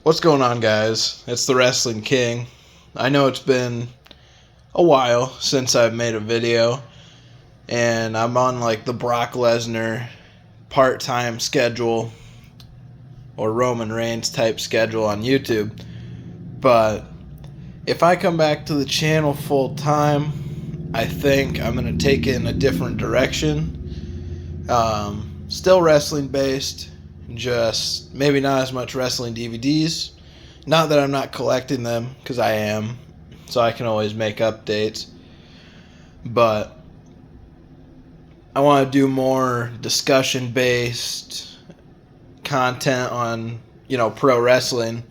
What's going on, guys? It's the Wrestling King. I know it's been a while since I've made a video, and I'm on like the Brock Lesnar part-time schedule or Roman Reigns type schedule on YouTube. But if I come back to the channel full time, I think I'm going to take it in a different direction. Still wrestling based, just maybe not as much wrestling DVDs. Not that I'm not collecting them, because I am, so I can always make updates. But I want to do more discussion based content on, pro wrestling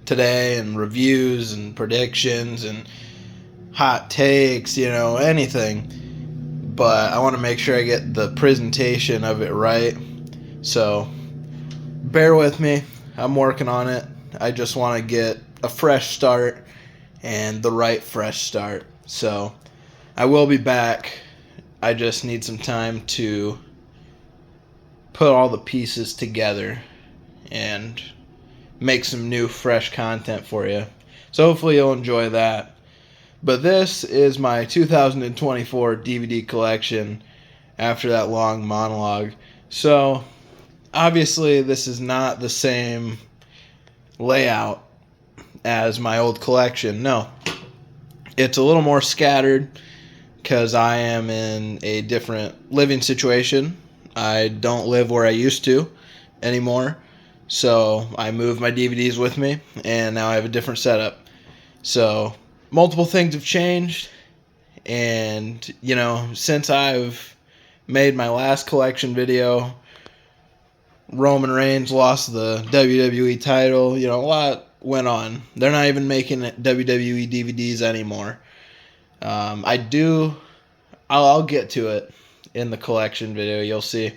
today, and reviews and predictions and hot takes, anything. But I want to make sure I get the presentation of it right. So bear with me. I'm working on it. I just want to get a fresh start and the right fresh start. So I will be back. I just need some time to put all the pieces together and make some new fresh content for you. So hopefully you'll enjoy that. But this is my 2024 DVD collection after that long monologue. So obviously this is not the same layout as my old collection. No. It's a little more scattered because I am in a different living situation. I don't live where I used to anymore. So I moved my DVDs with me, and now I have a different setup. So multiple things have changed, and since I've made my last collection video, Roman Reigns lost the WWE title. A lot went on. They're not even making WWE DVDs anymore. I'll get to it in the collection video, you'll see.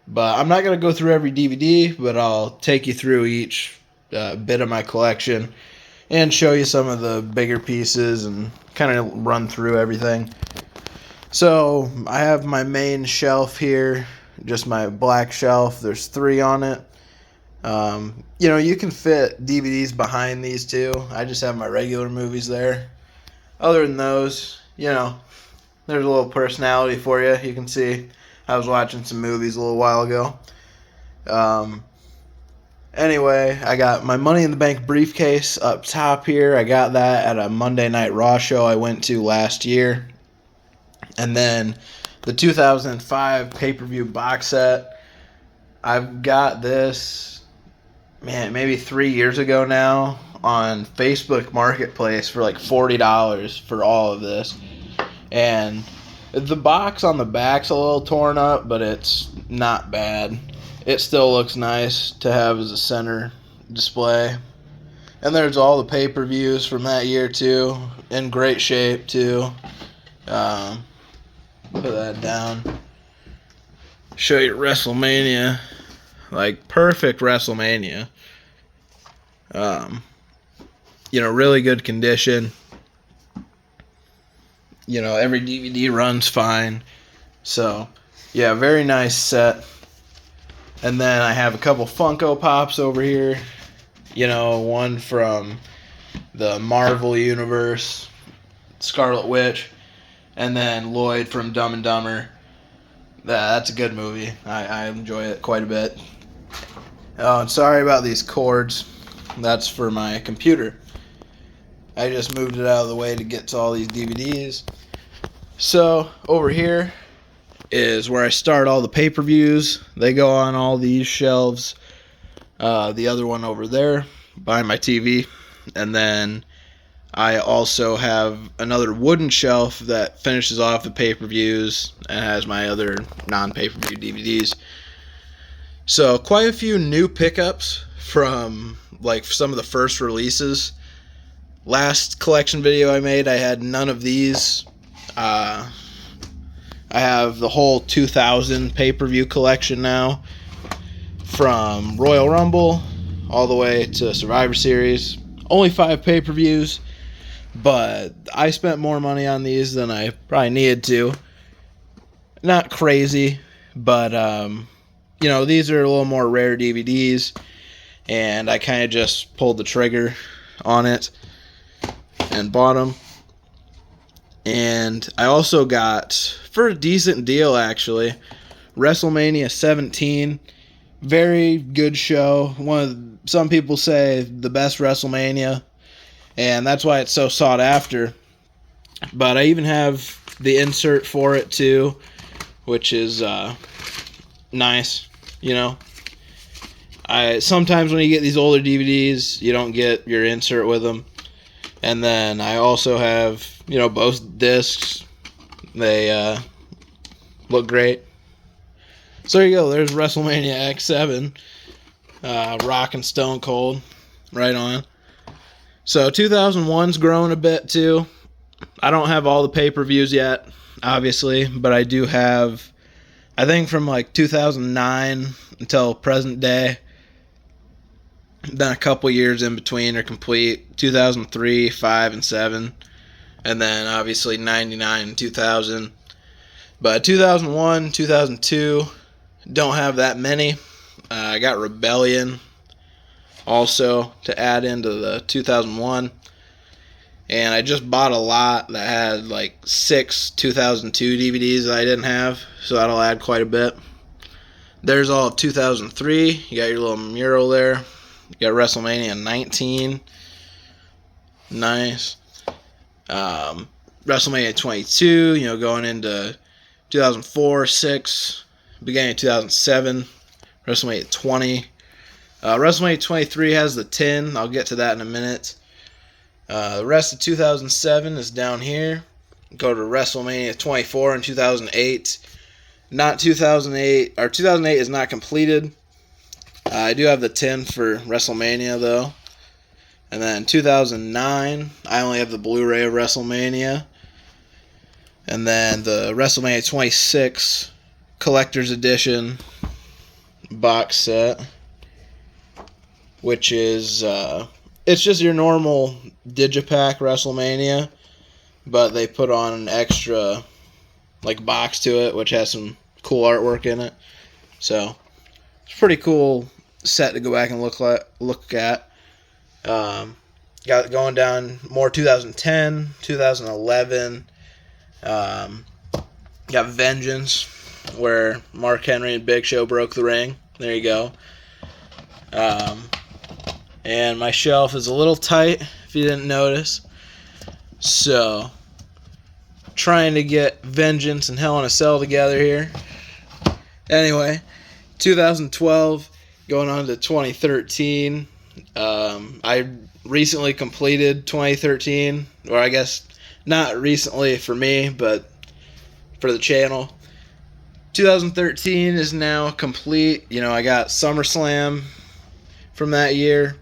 But I'm not going to go through every DVD, but I'll take you through each bit of my collection and show you some of the bigger pieces and kind of run through everything. So I have my main shelf here, just my black shelf. There's 3 on it. You can fit DVDs behind these too. I just have my regular movies there. Other than those, there's a little personality for you. You can see I was watching some movies a little while ago. Anyway, I got my Money in the Bank briefcase up top here. I got that at a Monday Night Raw show I went to last year. And then the 2005 pay-per-view box set. I've got this, maybe 3 years ago now on Facebook Marketplace for like $40 for all of this. And the box on the back's a little torn up, but it's not bad. It still looks nice to have as a center display. And there's all the pay-per-views from that year too, in great shape too. Put that down. Show you WrestleMania, like perfect WrestleMania. Really good condition. Every DVD runs fine. So, yeah, very nice set. And then I have a couple Funko Pops over here. One from the Marvel Universe, Scarlet Witch, and then Lloyd from Dumb and Dumber. That's a good movie. I enjoy it quite a bit. Oh, and sorry about these cords. That's for my computer. I just moved it out of the way to get to all these DVDs. So, over here is where I start all the pay-per-views. They go on all these shelves. The other one over there behind my TV. And then I also have another wooden shelf that finishes off the pay-per-views and has my other non-pay-per-view DVDs. So, quite a few new pickups from like some of the first releases. Last collection video I made, I had none of these. I have the whole 2000 pay-per-view collection now, from Royal Rumble all the way to Survivor Series. Only 5 pay-per-views, but I spent more money on these than I probably needed to. Not crazy, but these are a little more rare DVDs. and I kind of just pulled the trigger on it and bought them. And I also got, for a decent deal actually, WrestleMania 17. Very good show. Some people say the best WrestleMania, and that's why it's so sought after. But I even have the insert for it too, which is nice. You know, sometimes when you get these older DVDs, you don't get your insert with them. And then I also have, you know, both discs. They look great. So there you go. There's WrestleMania X7. Rock and Stone Cold. Right on. So 2001's grown a bit too. I don't have all the pay-per-views yet, obviously. But I do have, I think from like 2009 until present day. Then a couple years in between are complete. 2003, 5, and 7. And then obviously 99 and 2000. But 2001, 2002, don't have that many. I got Rebellion also to add into the 2001. And I just bought a lot that had like 6 2002 DVDs that I didn't have. So that'll add quite a bit. There's all of 2003. You got your little mural there. You got WrestleMania 19. Nice. WrestleMania 22, you know, going into 2004, 6, beginning of 2007. WrestleMania 20. WrestleMania 23 has the tin. I'll get to that in a minute. The rest of 2007 is down here. Go to WrestleMania 24 in 2008. Not 2008. Or 2008 is not completed. I do have the tin for WrestleMania, though. And then 2009, I only have the Blu-ray of WrestleMania. And then the WrestleMania 26 Collector's Edition box set, which is, it's just your normal Digipack WrestleMania, but they put on an extra, like, box to it, which has some cool artwork in it. So, it's a pretty cool set to go back and look at. Got going down more 2010, 2011. Got Vengeance, where Mark Henry and Big Show broke the ring. There you go. And my shelf is a little tight, if you didn't notice. So, trying to get Vengeance and Hell in a Cell together here. Anyway, 2012, going on to 2013. I recently completed 2013, or I guess not recently for me, but for the channel. 2013 is now complete. You know, I got SummerSlam from that year,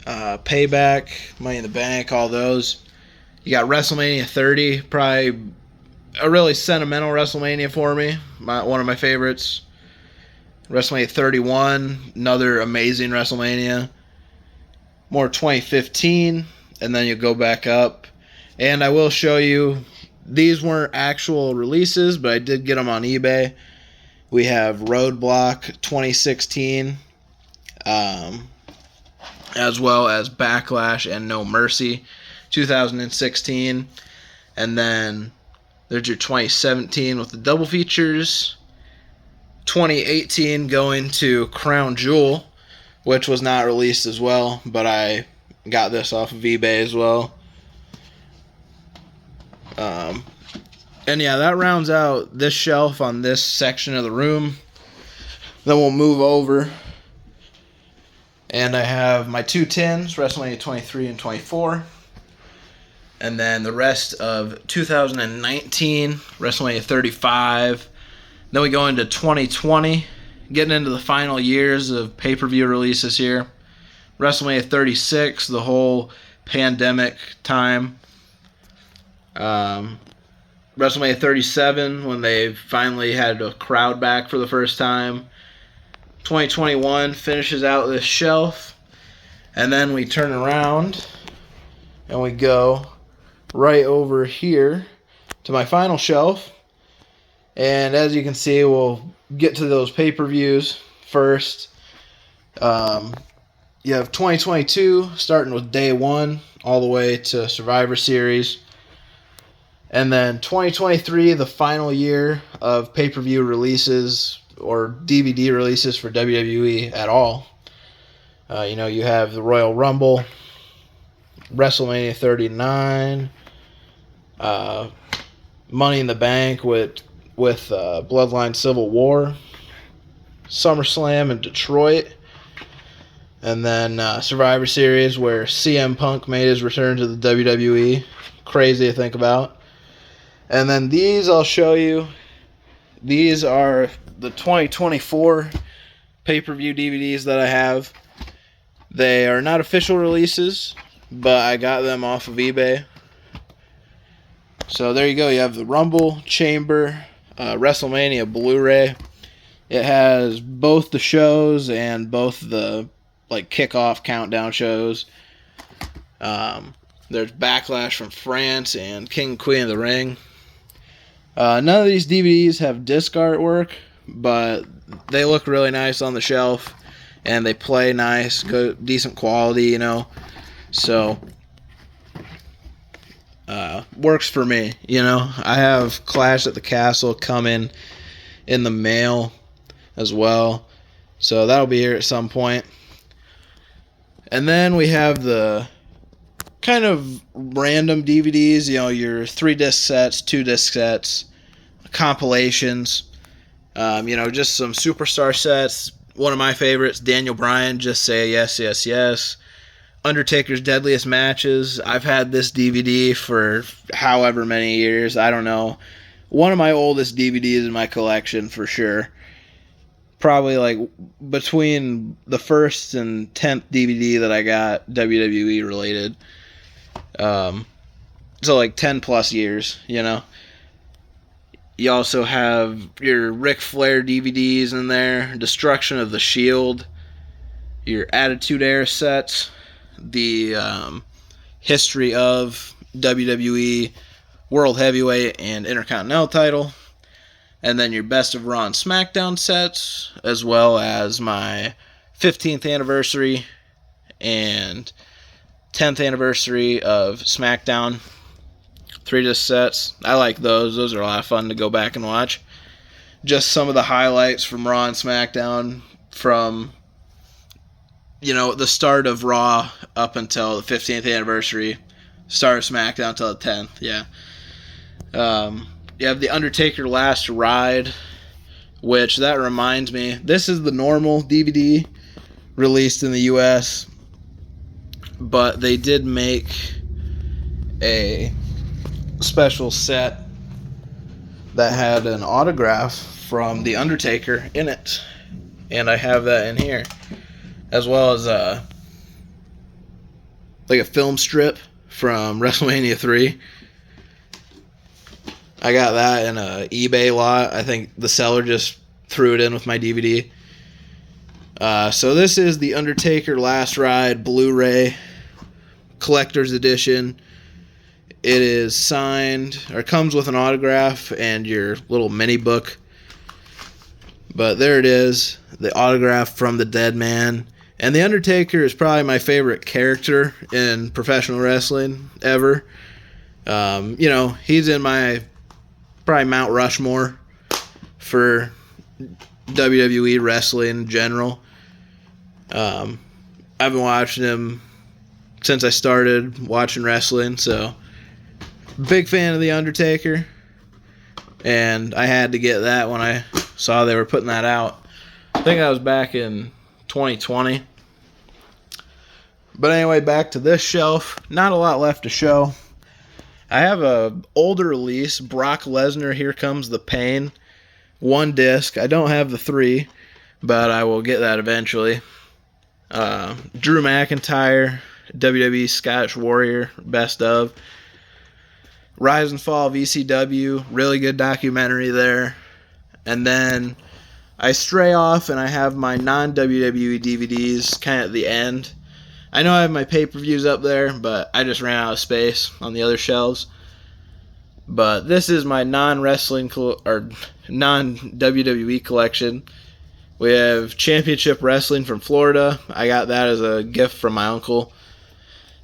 Payback, Money in the Bank, all those. You got WrestleMania 30, probably a really sentimental WrestleMania for me, one of my favorites. WrestleMania 31, another amazing WrestleMania. More 2015, and then you go back up. And I will show you, these weren't actual releases, but I did get them on eBay. We have Roadblock 2016, as well as Backlash and No Mercy 2016. And then there's your 2017 with the double features. 2018 going to Crown Jewel, which was not released as well, but I got this off of eBay as well. And yeah, that rounds out this shelf on this section of the room. Then we'll move over. And I have my 2 tins, WrestleMania 23 and 24. And then the rest of 2019, WrestleMania 35. Then we go into 2020, getting into the final years of pay-per-view releases here. WrestleMania 36, the whole pandemic time. WrestleMania 37, when they finally had a crowd back for the first time. 2021 finishes out this shelf. And then we turn around and we go right over here to my final shelf. And as you can see, we'll get to those pay-per-views first. You have 2022 starting with day 1 all the way to Survivor Series. And then 2023, the final year of pay-per-view releases or DVD releases for WWE at all. You have the Royal Rumble, WrestleMania 39, Money in the Bank with Bloodline Civil War, SummerSlam in Detroit, and then Survivor Series where CM Punk made his return to the WWE. Crazy to think about. And then these I'll show you. These are the 2024 pay-per-view DVDs that I have. They are not official releases, but I got them off of eBay. So there you go. You have the Rumble, Chamber, WrestleMania Blu-ray. It has both the shows and both the kickoff countdown shows. There's Backlash from France and King and Queen of the Ring. None of these DVDs have disc artwork, but they look really nice on the shelf, and they play nice, good, decent quality, So, works for me, I have Clash at the Castle coming in the mail as well, so that'll be here at some point. And then we have the kind of random DVDs, your 3-disc sets, 2-disc sets, compilations, just some superstar sets. One of my favorites, Daniel Bryan, Just Say Yes, Yes, Yes. Undertaker's Deadliest Matches. I've had this DVD for however many years, I don't know. One of my oldest DVDs in my collection for sure. Probably between the first and 10th DVD that I got WWE related. So 10 plus years, You also have your Ric Flair DVDs in there, Destruction of the Shield, your Attitude Era sets, the history of WWE World Heavyweight and Intercontinental title, and then your Best of Raw and SmackDown sets, as well as my 15th anniversary and 10th anniversary of SmackDown 3-disc sets. I like those. Those are a lot of fun to go back and watch. Just some of the highlights from Raw and SmackDown from, the start of Raw up until the 15th anniversary. Start of SmackDown until the 10th, yeah. You have The Undertaker Last Ride, which, that reminds me, this is the normal DVD released in the U.S., but they did make a special set that had an autograph from The Undertaker in it, and I have that in here, as well as a film strip from WrestleMania 3. I got that in a eBay lot. I think the seller just threw it in with my DVD. So this is The Undertaker Last Ride Blu-ray Collector's Edition. It is signed, or comes with an autograph and your little mini book. But there it is, the autograph from the dead man. And The Undertaker is probably my favorite character in professional wrestling ever. He's in my probably Mount Rushmore for WWE wrestling in general. I've been watching him since I started watching wrestling, so big fan of The Undertaker, and I had to get that when I saw they were putting that out. I think that was back in 2020. But anyway, back to this shelf. Not a lot left to show. I have a older release, Brock Lesnar, Here Comes the Pain. 1 disc. I don't have the 3, but I will get that eventually. Drew McIntyre, WWE Scottish Warrior, best of. Rise and Fall of ECW, really good documentary there. And then I stray off and I have my non-WWE DVDs kind of at the end. I know I have my pay-per-views up there, but I just ran out of space on the other shelves. But this is my non-wrestling or non-WWE collection, We have Championship Wrestling from Florida. I got that as a gift from my uncle.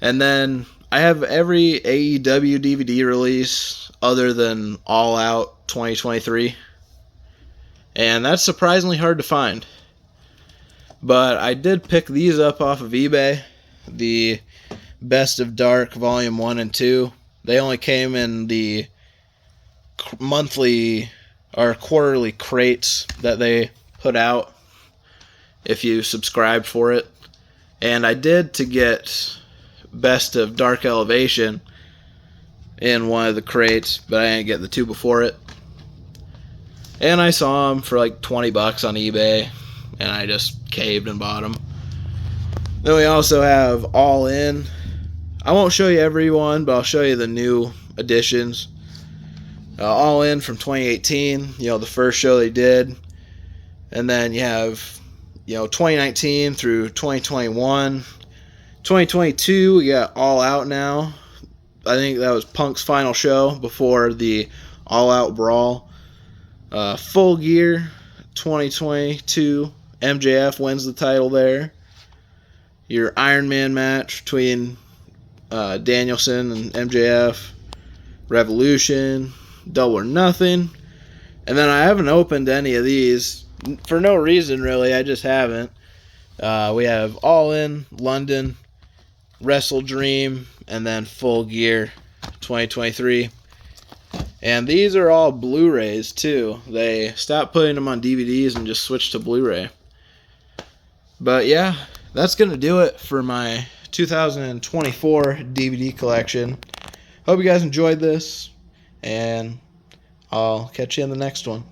And then I have every AEW DVD release other than All Out 2023. And that's surprisingly hard to find. But I did pick these up off of eBay. The Best of Dark Volume 1 and 2. They only came in the monthly or quarterly crates that they put out if you subscribed for it. And I did to get Best of Dark Elevation in one of the crates, but I didn't get the two before it. And I saw them for like $20 on eBay, and I just caved and bought them. Then we also have All In. I won't show you every one, but I'll show you the new editions. All In from 2018, the first show they did. And then you have, 2019 through 2021. 2022, we got All Out now. I think that was Punk's final show before the All Out Brawl. Full Gear 2022. MJF wins the title there. Your Iron Man match between Danielson and MJF. Revolution. Double or Nothing. And then I haven't opened any of these for no reason, really. I just haven't. We have All In, London, Wrestle Dream, and then Full Gear 2023. And these are all Blu-rays, too. They stopped putting them on DVDs and just switched to Blu-ray. But yeah, that's going to do it for my 2024 DVD collection. Hope you guys enjoyed this, and I'll catch you in the next one.